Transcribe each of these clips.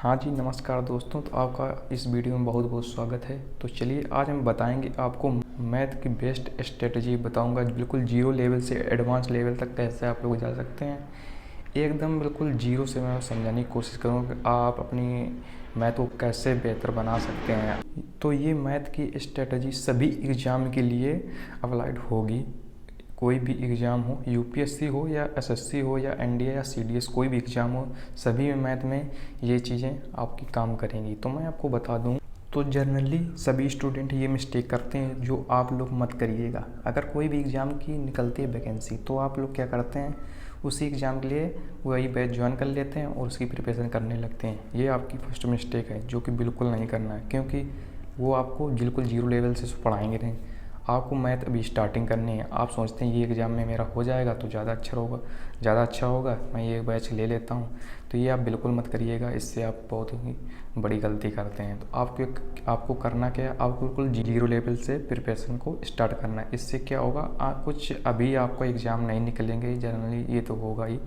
हाँ जी, नमस्कार दोस्तों। तो आपका इस वीडियो में बहुत बहुत स्वागत है। तो चलिए आज हम बताएंगे आपको मैथ की बेस्ट स्ट्रेटजी बताऊंगा। बिल्कुल जीरो लेवल से एडवांस लेवल तक कैसे आप लोग जा सकते हैं। एकदम बिल्कुल जीरो से मैं समझाने की कोशिश करूँगा कि आप अपनी मैथ को कैसे बेहतर बना सकते हैं। तो ये मैथ की स्ट्रेटजी सभी एग्ज़ाम के लिए अप्लाइड होगी। कोई भी एग्ज़ाम हो, यूपीएससी हो या एसएससी हो या एनडीए या सीडीएस, कोई भी एग्ज़ाम हो, सभी में मैथ में ये चीज़ें आपकी काम करेंगी। तो मैं आपको बता दूं, तो जनरली सभी स्टूडेंट ये मिस्टेक करते हैं जो आप लोग मत करिएगा। अगर कोई भी एग्ज़ाम की निकलती है वैकेंसी तो आप लोग क्या करते हैं, उसी एग्ज़ाम के लिए वही बैच ज्वाइन कर लेते हैं और उसकी प्रिपरेशन करने लगते हैं। ये आपकी फर्स्ट मिस्टेक है जो कि बिल्कुल नहीं करना है, क्योंकि वो आपको बिल्कुल जीरो लेवल से पढ़ाएंगे नहीं। आपको मैथ अभी स्टार्टिंग करनी है। आप सोचते हैं ये एग्ज़ाम में मेरा हो जाएगा तो ज़्यादा अच्छा होगा, मैं ये बैच ले लेता हूँ। तो ये आप बिल्कुल मत करिएगा, इससे आप बहुत ही बड़ी गलती करते हैं। तो आपको करना क्या है, आपको बिल्कुल जीरो लेवल से प्रिपरेशन को स्टार्ट करना है। इससे क्या होगा, कुछ अभी आपको एग्ज़ाम नहीं निकलेंगे जनरली, ये तो होगा ही,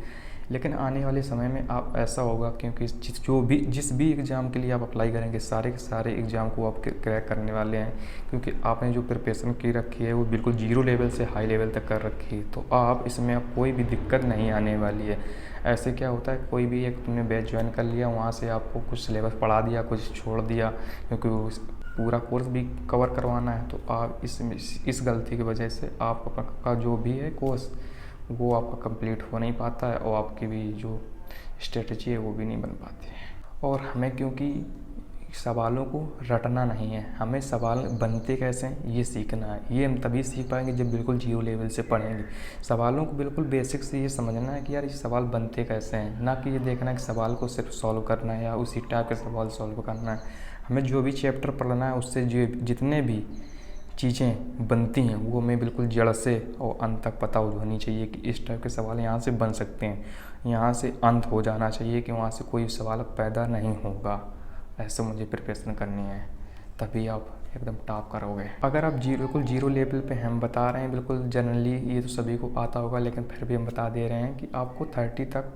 लेकिन आने वाले समय में आप ऐसा होगा, क्योंकि जिस भी एग्ज़ाम के लिए आप अप्लाई करेंगे सारे के सारे एग्ज़ाम को आप क्रैक करने वाले हैं, क्योंकि आपने जो प्रिपरेशन की रखी है वो बिल्कुल जीरो लेवल से हाई लेवल तक कर रखी है। तो आप इसमें अब कोई भी दिक्कत नहीं आने वाली है। ऐसे क्या होता है, कोई भी एक तुमने बैच ज्वाइन कर लिया, वहाँ से आपको कुछ सिलेबस पढ़ा दिया, कुछ छोड़ दिया, क्योंकि पूरा कोर्स भी कवर करवाना है। तो आप इस गलती की वजह से आपका जो भी है कोर्स वो आपका कंप्लीट हो नहीं पाता है, और आपकी भी जो स्ट्रेटजी है वो भी नहीं बन पाती है। और हमें क्योंकि सवालों को रटना नहीं है, हमें सवाल बनते कैसे हैं ये सीखना है। ये हम तभी सीख पाएंगे जब बिल्कुल जीरो लेवल से पढ़ेंगे। सवालों को बिल्कुल बेसिक से ये समझना है कि यार ये सवाल बनते कैसे हैं, ना कि ये देखना है कि सवाल को सिर्फ सॉल्व करना है या उसी टाइप के सवाल सॉल्व करना है। हमें जो भी चैप्टर पढ़ना है उससे जो जितने भी चीज़ें बनती हैं वो हमें बिल्कुल जड़ से और अंत तक पता होनी चाहिए कि इस टाइप के सवाल यहाँ से बन सकते हैं, यहाँ से अंत हो जाना चाहिए कि वहाँ से कोई सवाल पैदा नहीं होगा। ऐसे मुझे प्रिपरेशन करनी है, तभी आप एकदम टॉप करोगे। अगर आप बिल्कुल जीरो लेवल पे हम बता रहे हैं, बिल्कुल जनरली ये तो सभी को आता होगा, लेकिन फिर भी हम बता दे रहे हैं कि आपको 30 तक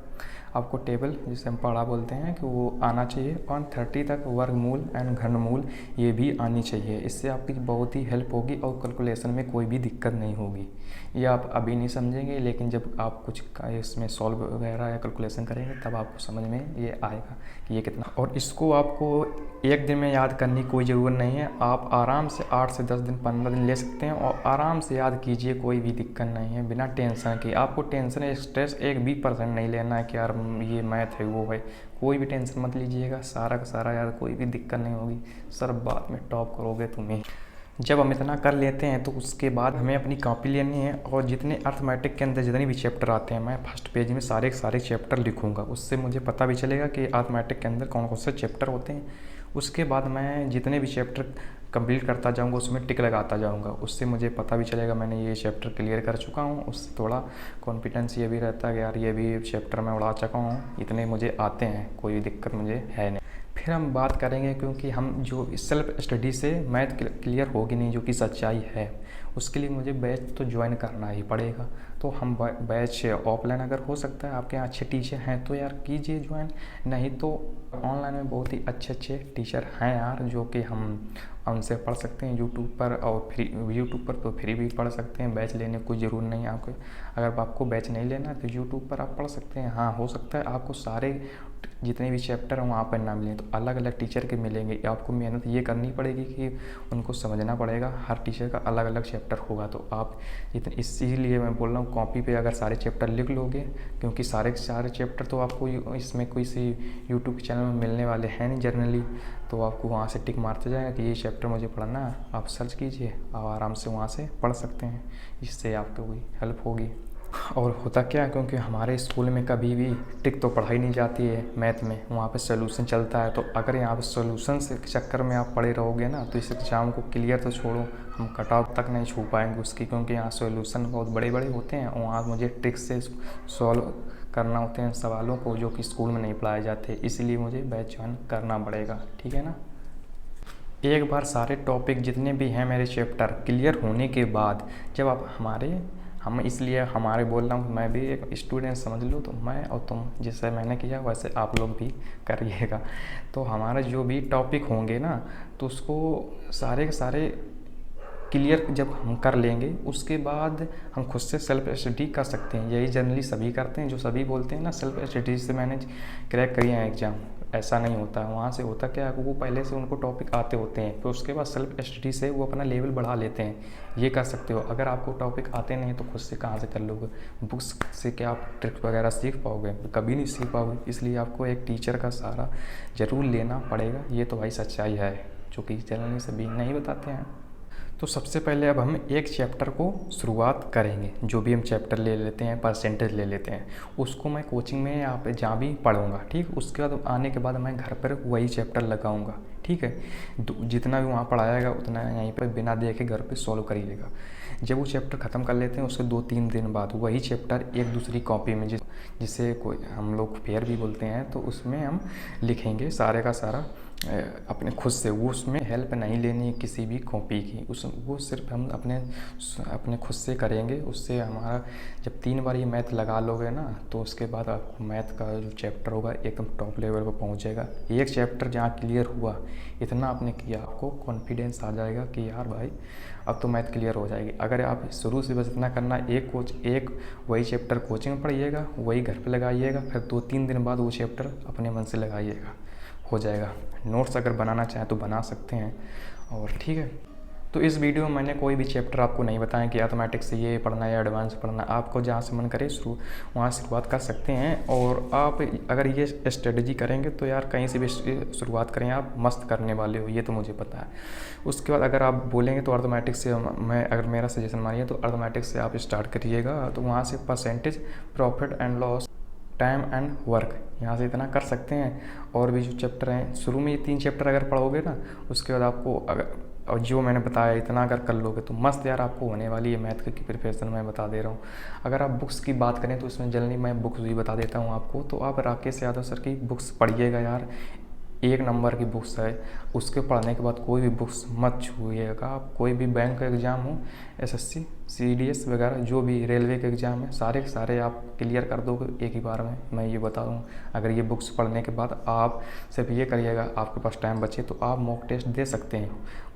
आपको टेबल, जिसे हम पढ़ा बोलते हैं, कि वो आना चाहिए, और 30 तक वर्गमूल एंड घनमूल ये भी आनी चाहिए। इससे आपकी बहुत ही हेल्प होगी और कैलकुलेशन में कोई भी दिक्कत नहीं होगी। ये आप अभी नहीं समझेंगे, लेकिन जब आप कुछ इसमें सॉल्व वगैरह या कैलकुलेशन करेंगे तब आपको समझ में ये आएगा कि ये कितना। और इसको आपको एक दिन में याद करने की कोई ज़रूरत नहीं है। आप आराम से 8 से 10 दिन 15 दिन ले सकते हैं और आराम से याद कीजिए, कोई भी दिक्कत नहीं है, बिना टेंशन के। आपको टेंशन स्ट्रेस एक भी % नहीं लेना है कि यार ये मैथ है वो है, कोई भी टेंशन मत लीजिएगा। सारा का सारा यार कोई भी दिक्कत नहीं होगी, सर बाद में टॉप करोगे तुम्हें। जब हम इतना कर लेते हैं तो उसके बाद हमें अपनी कॉपी लेनी है, और जितने अर्थमेटिक के अंदर जितने भी चैप्टर आते हैं, मैं फर्स्ट पेज में सारे के सारे चैप्टर लिखूंगा। उससे मुझे पता भी चलेगा कि अर्थमेटिक के अंदर कौन कौन से चैप्टर होते हैं। उसके बाद मैं जितने भी चैप्टर कंप्लीट करता जाऊंगा उसमें टिक लगाता जाऊंगा। उससे मुझे पता भी चलेगा मैंने ये चैप्टर क्लियर कर चुका हूँ। उससे थोड़ा कॉन्फिडेंस ये भी रहता है कि यार ये भी चैप्टर मैं उड़ा चुका हूँ, इतने मुझे आते हैं, कोई दिक्कत मुझे है नहीं। फिर हम बात करेंगे, क्योंकि हम जो सेल्फ स्टडी से मैथ क्लियर होगी नहीं, जो कि सच्चाई है, उसके लिए मुझे बैच तो ज्वाइन करना ही पड़ेगा। तो हम बैच ऑफलाइन अगर हो सकता है, आपके यहाँ अच्छे टीचर हैं तो यार कीजिए ज्वाइन, नहीं तो ऑनलाइन में बहुत ही अच्छे अच्छे टीचर हैं यार, जो कि हम उनसे पढ़ सकते हैं यूट्यूब पर, और यूट्यूब पर तो फ्री भी पढ़ सकते हैं। बैच लेने की कोई ज़रूरत नहीं है आपको। अगर आपको बैच नहीं लेना तो यूट्यूब पर आप पढ़ सकते हैं। हाँ, हो सकता है आपको सारे जितने भी चैप्टर हैं वहाँ पर ना मिलें, तो अलग अलग टीचर के मिलेंगे। आपको मेहनत ये करनी पड़ेगी कि उनको समझना पड़ेगा, हर टीचर का अलग अलग चैप्टर होगा। तो आप इसीलिए मैं बोल रहा हूँ, कॉपी पे अगर सारे चैप्टर लिख लोगे, क्योंकि सारे चैप्टर तो आपको इसमें कोई सी यूट्यूब चैनल में मिलने वाले हैं नहीं जनरली, तो आपको वहाँ से टिक मारते जाएगा कि ये चैप्टर मुझे पढ़ना है। आप सर्च कीजिए और आराम से वहाँ से पढ़ सकते हैं, इससे आपको कोई हेल्प होगी। और होता क्या है, क्योंकि हमारे स्कूल में कभी भी टिक तो पढ़ाई नहीं जाती है मैथ में, वहाँ पे सोल्यूशन चलता है। तो अगर यहाँ पे सोल्यूशन के चक्कर में आप पड़े रहोगे ना, तो इस एग्ज़ाम को क्लियर तो छोड़ो, हम कट ऑफ तक नहीं छू पाएंगे उसकी, क्योंकि यहाँ सोल्यूशन बहुत बड़े बड़े होते हैं और वहाँ मुझे ट्रिक से सॉल्व करना होते हैं सवालों को, जो कि स्कूल में नहीं पढ़ाए जाते। इसलिए मुझे बैच ज्वाइन करना पड़ेगा, ठीक है ना। एक बार सारे टॉपिक जितने भी हैं मेरे चैप्टर क्लियर होने के बाद, जब आप हमारे हम इसलिए हमारे बोल रहा हूँ, मैं भी एक स्टूडेंट समझ लो, तो मैं और तुम जैसे मैंने किया वैसे आप लोग भी करिएगा। तो हमारा जो भी टॉपिक होंगे ना, तो उसको सारे के सारे क्लियर जब हम कर लेंगे, उसके बाद हम खुद से सेल्फ स्टडी कर सकते हैं। यही जनरली सभी करते हैं, जो सभी बोलते हैं ना सेल्फ स्टडी से मैंने क्रैक करिए हैं एग्ज़ाम। ऐसा नहीं होता। वहाँ से होता क्या है, वो पहले से उनको टॉपिक आते होते हैं, फिर उसके बाद सेल्फ स्टडी से वो अपना लेवल बढ़ा लेते हैं। ये कर सकते हो। अगर आपको टॉपिक आते नहीं तो खुद से कहाँ से कर लोगे? बुक्स से क्या आप ट्रिक्स वगैरह सीख पाओगे? कभी नहीं सीख पाओगे। इसलिए आपको एक टीचर का सहारा ज़रूर लेना पड़ेगा। ये तो भाई सच्चाई है, जो कि जनरली सभी नहीं बताते हैं। तो सबसे पहले अब हम एक चैप्टर को शुरुआत करेंगे। जो भी हम चैप्टर ले लेते हैं, परसेंटेज ले लेते हैं, उसको मैं कोचिंग में यहाँ पे जहाँ भी पढ़ूंगा, ठीक। उसके बाद आने के बाद मैं घर पर वही चैप्टर लगाऊंगा, ठीक है। जितना भी वहाँ पढ़ाएगा उतना यहीं पर बिना देखे घर पे सॉल्व करिएगा। जब वो चैप्टर ख़त्म कर लेते हैं, उसके 2-3 दिन बाद वही चैप्टर एक दूसरी कॉपी में, जिसे कोई हम लोग फेयर भी बोलते हैं, तो उसमें हम लिखेंगे सारे का सारा अपने खुद से। वो उसमें हेल्प नहीं लेनी है किसी भी कॉपी की, वो सिर्फ हम अपने खुद से करेंगे। उससे हमारा जब 3 बार ये मैथ लगा लोगे ना, तो उसके बाद आपको मैथ का जो चैप्टर होगा एकदम टॉप लेवल पर पहुंचेगा। एक चैप्टर जहाँ क्लियर हुआ, इतना आपने किया, आपको कॉन्फिडेंस आ जाएगा कि यार भाई अब तो मैथ क्लियर हो जाएगी। अगर आप शुरू से बस इतना करना, एक वही चैप्टर कोचिंग में पढ़िएगा, वही घर पे लगाइएगा, फिर 2-3 दिन बाद वो चैप्टर अपने मन से लगाइएगा, हो जाएगा। नोट्स अगर बनाना चाहें तो बना सकते हैं, और ठीक है। तो इस वीडियो में मैंने कोई भी चैप्टर आपको नहीं बताया कि मैथमेटिक्स से ये पढ़ना है या एडवांस पढ़ना है। आपको जहाँ से मन करे वहाँ शुरुआत कर सकते हैं। और आप अगर ये स्ट्रेटजी करेंगे तो यार कहीं से भी शुरुआत करें, आप मस्त करने वाले हो, ये तो मुझे पता है। उसके बाद अगर आप बोलेंगे तो अर्थमेटिक्स से अगर मेरा सजेशन मानिए तो अर्थमेटिक्स से आप स्टार्ट करिएगा। तो वहाँ से percentage, profit and loss, time and work, यहाँ से इतना कर सकते हैं। और भी जो चैप्टर हैं, शुरू में ये 3 चैप्टर अगर पढ़ोगे ना, उसके बाद आपको और जो मैंने बताया इतना अगर कर लोगे तो मस्त यार आपको होने वाली है मैथ की प्रिपरेशन। मैं बता दे रहा हूँ। अगर आप बुक्स की बात करें तो इसमें जनरली मैं बुक्स भी बता देता हूँ आपको। तो आप राकेश यादव सर की बुक्स पढ़िएगा यार, 1 नंबर की बुक्स है। उसके पढ़ने के बाद कोई भी बुक्स मत छूइएगा। आप कोई भी बैंक का एग्ज़ाम हो, SSC, CDS वगैरह, जो भी रेलवे के एग्ज़ाम है, सारे के सारे आप क्लियर कर दोगे एक ही बार में, मैं ये बता दूँ। अगर ये बुक्स पढ़ने के बाद आप सिर्फ ये करिएगा, आपके पास टाइम बचे तो आप मॉक टेस्ट दे सकते हैं।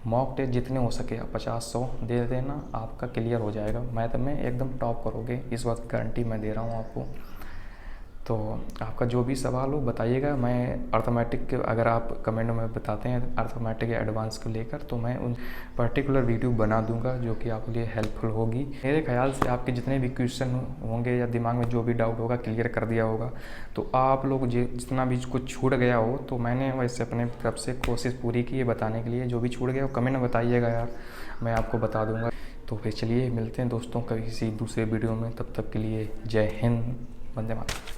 मॉक टेस्ट जितने हो सके आप 50-100 दे देना, आपका क्लियर हो जाएगा। मैथ में एकदम टॉप करोगे, इस बात की गारंटी मैं दे रहा हूँ आपको। तो आपका जो भी सवाल हो बताइएगा। मैं अर्थमेटिक के अगर आप कमेंट में बताते हैं अर्थमेटिक या एडवांस को लेकर, तो मैं उन पर्टिकुलर वीडियो बना दूंगा जो कि आपके लिए हेल्पफुल होगी। मेरे ख्याल से आपके जितने भी क्वेश्चन होंगे या दिमाग में जो भी डाउट होगा क्लियर कर दिया होगा। तो आप लोग जितना भी कुछ छूट गया हो, तो मैंने वैसे अपने तरफ से कोशिश पूरी की है बताने के लिए। जो भी छूट गया वो कमेंट में बताइएगा यार, मैं आपको बता दूँगा। तो फिर चलिए मिलते हैं दोस्तों किसी दूसरे वीडियो में। तब तक के लिए जय हिंद, वंदे मातरम।